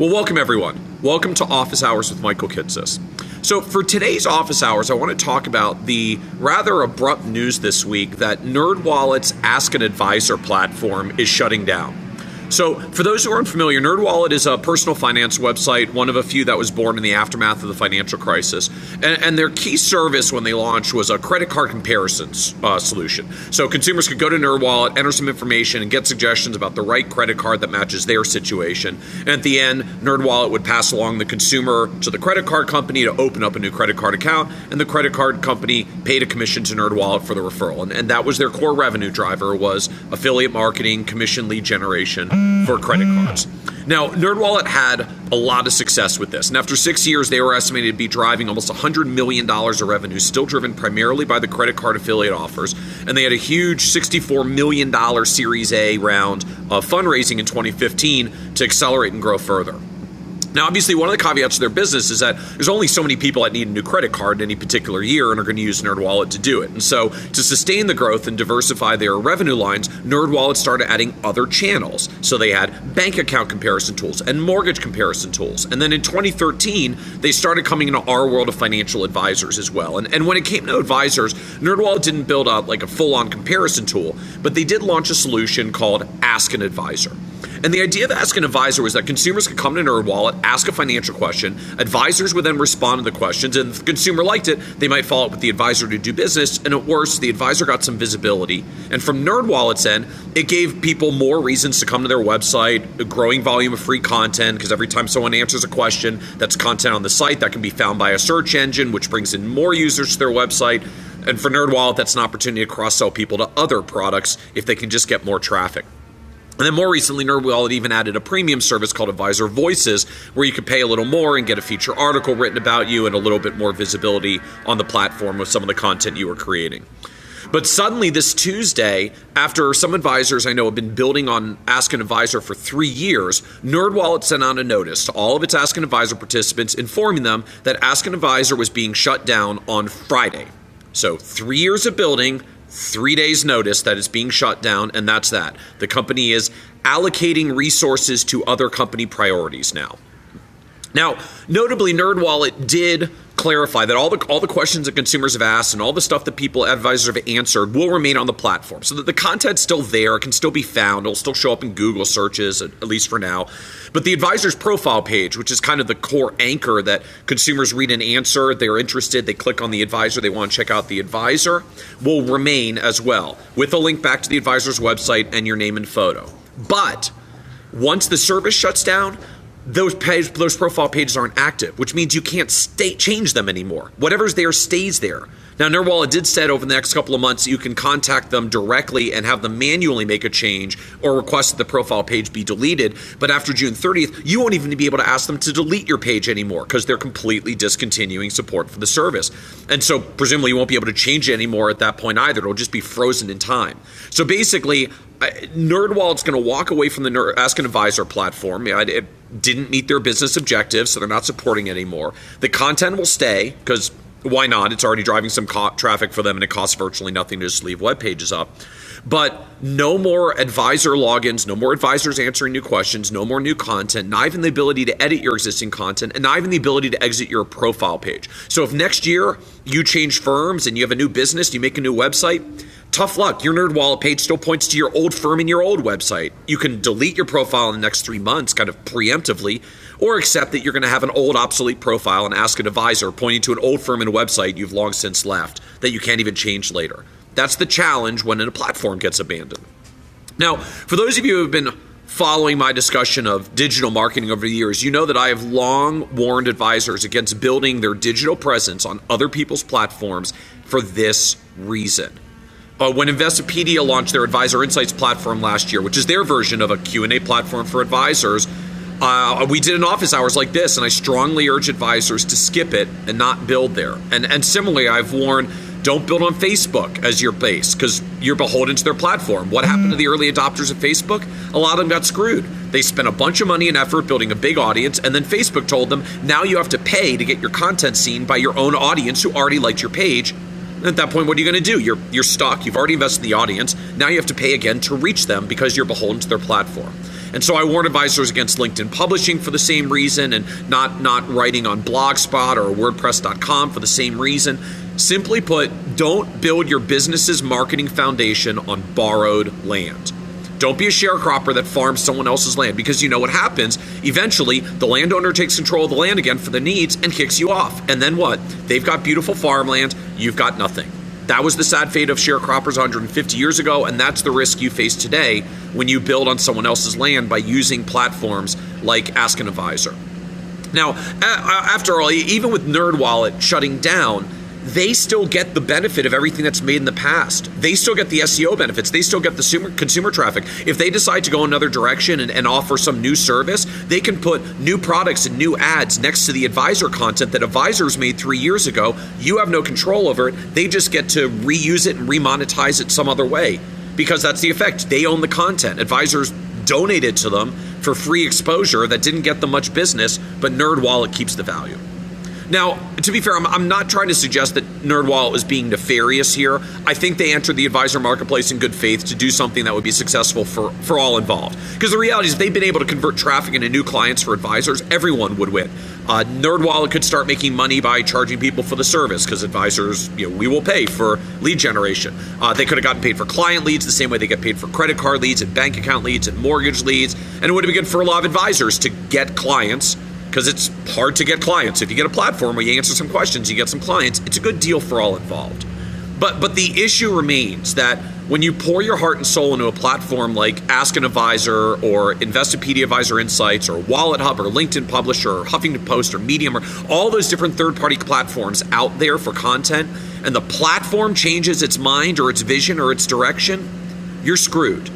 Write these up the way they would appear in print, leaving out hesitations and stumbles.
Well, welcome everyone. Welcome to Office Hours with Michael Kitces. So for today's Office Hours, I want to talk about the rather abrupt news this week that NerdWallet's Ask an Advisor platform is shutting down. So for those who aren't familiar, NerdWallet is a personal finance website, one of a few that was born in the aftermath of the financial crisis. And their key service when they launched was a credit card comparisons solution. So consumers could go to NerdWallet, enter some information, and get suggestions about the right credit card that matches their situation. And at the end, NerdWallet would pass along the consumer to the credit card company to open up a new credit card account, and the credit card company paid a commission to NerdWallet for the referral. And that was their core revenue driver, was affiliate marketing, commission lead generation for credit cards. Now, NerdWallet had a lot of success with this. And after 6 years, they were estimated to be driving almost $100 million of revenue, still driven primarily by the credit card affiliate offers. And they had a huge $64 million Series A round of fundraising in 2015 to accelerate and grow further. Now, obviously, one of the caveats to their business is that there's only so many people that need a new credit card in any particular year and are going to use NerdWallet to do it. And so to sustain the growth and diversify their revenue lines, NerdWallet started adding other channels. So they had bank account comparison tools and mortgage comparison tools. And then in 2013, they started coming into our world of financial advisors as well. And when it came to advisors, NerdWallet didn't build out like a full-on comparison tool, but they did launch a solution called Ask an Advisor. And the idea of Ask an Advisor was that consumers could come to NerdWallet, ask a financial question, advisors would then respond to the questions, and if the consumer liked it, they might follow up with the advisor to do business, and at worst, the advisor got some visibility. And from NerdWallet's end, it gave people more reasons to come to their website, a growing volume of free content, because every time someone answers a question, that's content on the site that can be found by a search engine, which brings in more users to their website. And for NerdWallet, that's an opportunity to cross-sell people to other products if they can just get more traffic. And then more recently, NerdWallet even added a premium service called Advisor Voices, where you could pay a little more and get a feature article written about you and a little bit more visibility on the platform with some of the content you were creating. But suddenly this Tuesday, after some advisors I know have been building on Ask an Advisor for 3 years, NerdWallet sent out a notice to all of its Ask an Advisor participants informing them that Ask an Advisor was being shut down on Friday. So 3 years of building, 3 days notice that it's being shut down, and that's that. The company is allocating resources to other company priorities now. Now, notably, NerdWallet did clarify that all the questions that consumers have asked and all the stuff that advisors have answered will remain on the platform, so that the content's still there, it can still be found, it'll still show up in Google searches, at least for now. But the advisor's profile page, which is kind of the core anchor that consumers read and answer, they're interested, they click on the advisor, they want to check out the advisor, will remain as well, with a link back to the advisor's website and your name and photo. But once the service shuts down, those profile pages aren't active, which means you can't change them anymore. Whatever's there stays there. Now, NerdWallet did say over the next couple of months you can contact them directly and have them manually make a change or request that the profile page be deleted. But after June 30th, you won't even be able to ask them to delete your page anymore because they're completely discontinuing support for the service. And so presumably you won't be able to change it anymore at that point either. It'll just be frozen in time. So basically, NerdWallet's going to walk away from the Ask an Advisor platform. It didn't meet their business objectives, so they're not supporting it anymore. The content will stay because why not? It's already driving some traffic for them, and it costs virtually nothing to just leave web pages up. But no more advisor logins, no more advisors answering new questions, no more new content, not even the ability to edit your existing content, and not even the ability to exit your profile page. So if next year you change firms and you have a new business, you make a new website, tough luck. Your NerdWallet page still points to your old firm and your old website. You can delete your profile in the next 3 months, kind of preemptively, or accept that you're going to have an old obsolete profile and Ask an Advisor pointing to an old firm and website you've long since left that you can't even change later. That's the challenge when a platform gets abandoned. Now, for those of you who have been following my discussion of digital marketing over the years, you know that I have long warned advisors against building their digital presence on other people's platforms for this reason. When Investopedia launched their Advisor Insights platform last year, which is their version of a Q&A platform for advisors, we did an office hours like this, and I strongly urge advisors to skip it and not build there. And similarly, I've warned, don't build on Facebook as your base because you're beholden to their platform. What happened to the early adopters of Facebook? A lot of them got screwed. They spent a bunch of money and effort building a big audience, and then Facebook told them, now you have to pay to get your content seen by your own audience who already liked your page. And at that point, what are you going to do? You're stuck. You've already invested in the audience. Now you have to pay again to reach them because you're beholden to their platform. And so I warn advisors against LinkedIn publishing for the same reason, and not writing on Blogspot or WordPress.com for the same reason. Simply put, don't build your business's marketing foundation on borrowed land. Don't be a sharecropper that farms someone else's land, because you know what happens. Eventually, the landowner takes control of the land again for the needs and kicks you off. And then what? They've got beautiful farmland. You've got nothing. That was the sad fate of sharecroppers 150 years ago, and that's the risk you face today when you build on someone else's land by using platforms like Ask an Advisor. Now, after all, even with NerdWallet shutting down, they still get the benefit of everything that's made in the past. They still get the SEO benefits. They still get the consumer traffic. If they decide to go another direction and offer some new service, they can put new products and new ads next to the advisor content that advisors made 3 years ago. You have no control over it. They just get to reuse it and remonetize it some other way, because that's the effect. They own the content. Advisors donate it to them for free exposure that didn't get them much business, but NerdWallet keeps the value. Now, to be fair, I'm not trying to suggest that NerdWallet was being nefarious here. I think they entered the advisor marketplace in good faith to do something that would be successful for all involved. Because the reality is, if they've been able to convert traffic into new clients for advisors, everyone would win. NerdWallet could start making money by charging people for the service, because advisors, we will pay for lead generation. They could have gotten paid for client leads the same way they get paid for credit card leads and bank account leads and mortgage leads. And it would have been good for a lot of advisors to get clients, because it's hard to get clients. If you get a platform where you answer some questions, you get some clients, it's a good deal for all involved. But the issue remains that when you pour your heart and soul into a platform like Ask an Advisor or Investopedia Advisor Insights or Wallet Hub or LinkedIn Publisher or Huffington Post or Medium or all those different third-party platforms out there for content, and the platform changes its mind or its vision or its direction, you're screwed.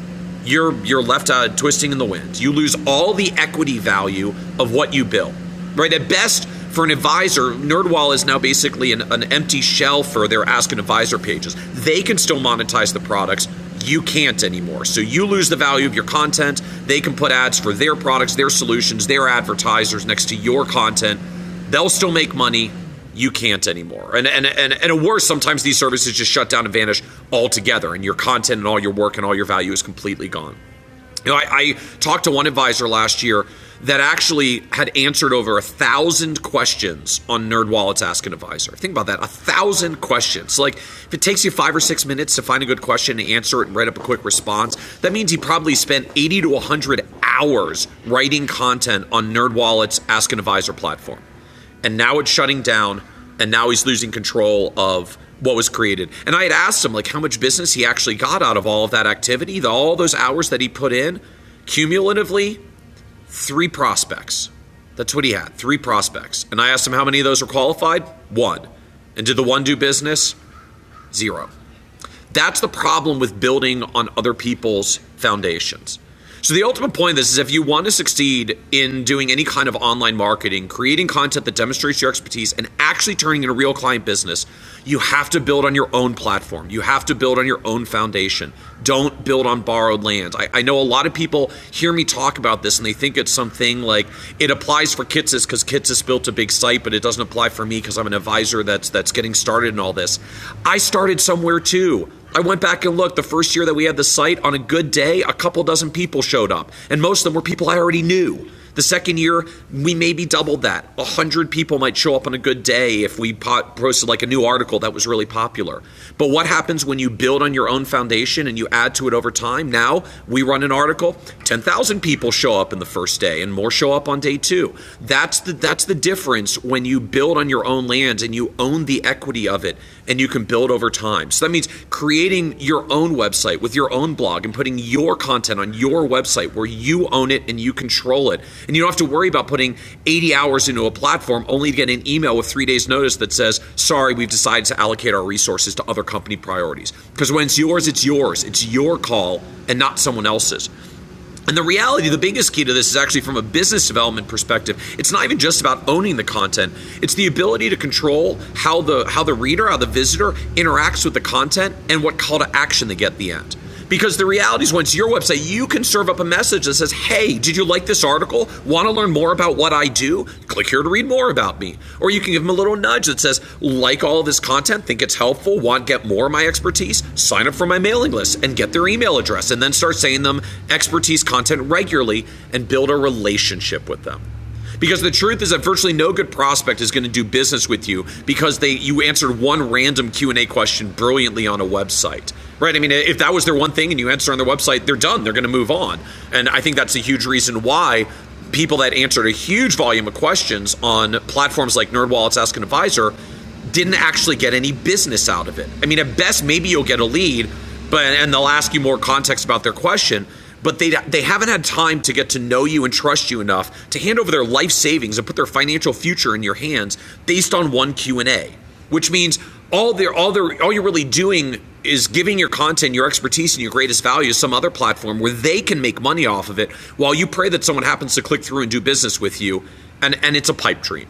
You're left twisting in the wind. You lose all the equity value of what you built, right? At best, for an advisor, NerdWallet is now basically an empty shell for their Ask an Advisor pages. They can still monetize the products. You can't anymore. So you lose the value of your content. They can put ads for their products, their solutions, their advertisers next to your content. They'll still make money. You can't anymore. And at worst, sometimes these services just shut down and vanish altogether, and your content and all your work and all your value is completely gone. I talked to one advisor last year that actually had answered over 1,000 questions on NerdWallet's Ask an Advisor. Think about that, 1,000 questions. So if it takes you 5 or 6 minutes to find a good question and answer it and write up a quick response, that means he probably spent 80 to 100 hours writing content on NerdWallet's Ask an Advisor platform. And now it's shutting down, and now he's losing control of what was created. And I had asked him how much business he actually got out of all of that activity, all those hours that he put in. Cumulatively, 3 prospects. That's what he had, 3 prospects. And I asked him how many of those were qualified? 1. And did the one do business? 0. That's the problem with building on other people's foundations. So the ultimate point of this is, if you want to succeed in doing any kind of online marketing, creating content that demonstrates your expertise and actually turning into a real client business, you have to build on your own platform. You have to build on your own foundation. Don't build on borrowed land. I know a lot of people hear me talk about this and they think it's something like it applies for Kitces because Kitces built a big site, but it doesn't apply for me because I'm an advisor that's getting started in all this. I started somewhere too. I went back and looked. The first year that we had the site, on a good day, a couple dozen people showed up. And most of them were people I already knew. The second year, we maybe doubled that. 100 people might show up on a good day if we posted a new article that was really popular. But what happens when you build on your own foundation and you add to it over time? Now, we run an article, 10,000 people show up in the first day and more show up on day 2. That's the difference when you build on your own land and you own the equity of it and you can build over time. So that means creating your own website with your own blog and putting your content on your website where you own it and you control it. And you don't have to worry about putting 80 hours into a platform only to get an email with 3 days notice that says, sorry, we've decided to allocate our resources to other company priorities. Because when it's yours, it's yours. It's your call and not someone else's. And the reality, the biggest key to this is actually from a business development perspective. It's not even just about owning the content. It's the ability to control how the reader, how the visitor interacts with the content and what call to action they get at the end. Because the reality is, once your website, you can serve up a message that says, hey, did you like this article? Want to learn more about what I do? Click here to read more about me. Or you can give them a little nudge that says, like all this content, think it's helpful, want to get more of my expertise? Sign up for my mailing list and get their email address, and then start saying them expertise content regularly and build a relationship with them. Because the truth is that virtually no good prospect is going to do business with you because you answered one random Q&A question brilliantly on a website, right? I mean, if that was their one thing and you answer on their website, they're done. They're going to move on. And I think that's a huge reason why people that answered a huge volume of questions on platforms like NerdWallet's Ask an Advisor didn't actually get any business out of it. I mean, at best, maybe you'll get a lead, and they'll ask you more context about their question, but they haven't had time to get to know you and trust you enough to hand over their life savings and put their financial future in your hands based on one Q&A, which means all you're really doing is giving your content, your expertise, and your greatest value to some other platform where they can make money off of it while you pray that someone happens to click through and do business with you, and it's a pipe dream.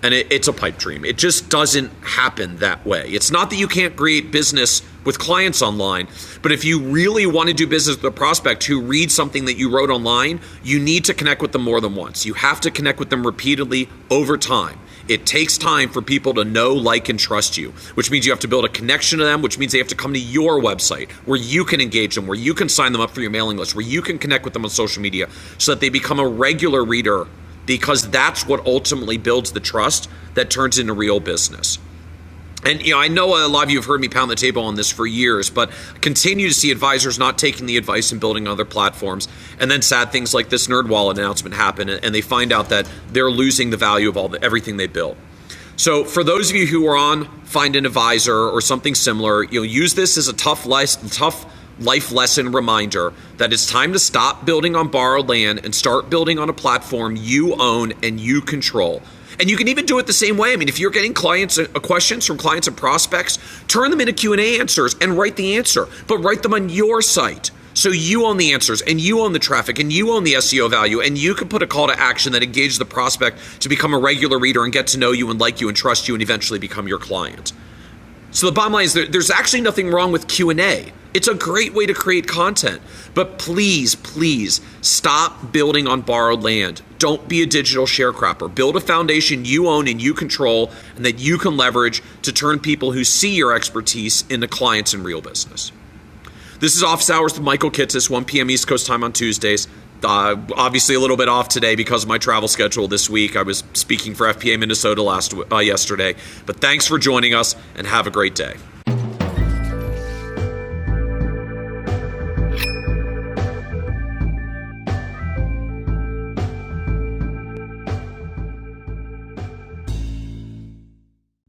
And it's a pipe dream. It just doesn't happen that way. It's not that you can't create business with clients online, but if you really want to do business with a prospect who reads something that you wrote online, you need to connect with them more than once. You have to connect with them repeatedly over time. It takes time for people to know, like, and trust you, which means you have to build a connection to them, which means they have to come to your website where you can engage them, where you can sign them up for your mailing list, where you can connect with them on social media so that they become a regular reader, because that's what ultimately builds the trust that turns into real business. And I know a lot of you have heard me pound the table on this for years, but continue to see advisors not taking the advice and building other platforms. And then sad things like this NerdWallet announcement happen, and they find out that they're losing the value of everything they built. So for those of you who are on Find an Advisor or something similar, use this as a tough life lesson reminder that it's time to stop building on borrowed land and start building on a platform you own and you control. And you can even do it the same way. I mean, if you're getting questions from clients and prospects, turn them into Q&A answers and write the answer, but write them on your site. So you own the answers and you own the traffic and you own the SEO value, and you can put a call to action that engages the prospect to become a regular reader and get to know you and like you and trust you and eventually become your client. So the bottom line is there's actually nothing wrong with Q&A. It's a great way to create content. But please, please stop building on borrowed land. Don't be a digital sharecropper. Build a foundation you own and you control and that you can leverage to turn people who see your expertise into clients in real business. This is Office Hours with Michael Kitces, 1 p.m. East Coast time on Tuesdays. Obviously a little bit off today because of my travel schedule this week. I was speaking for FPA Minnesota yesterday. But thanks for joining us and have a great day.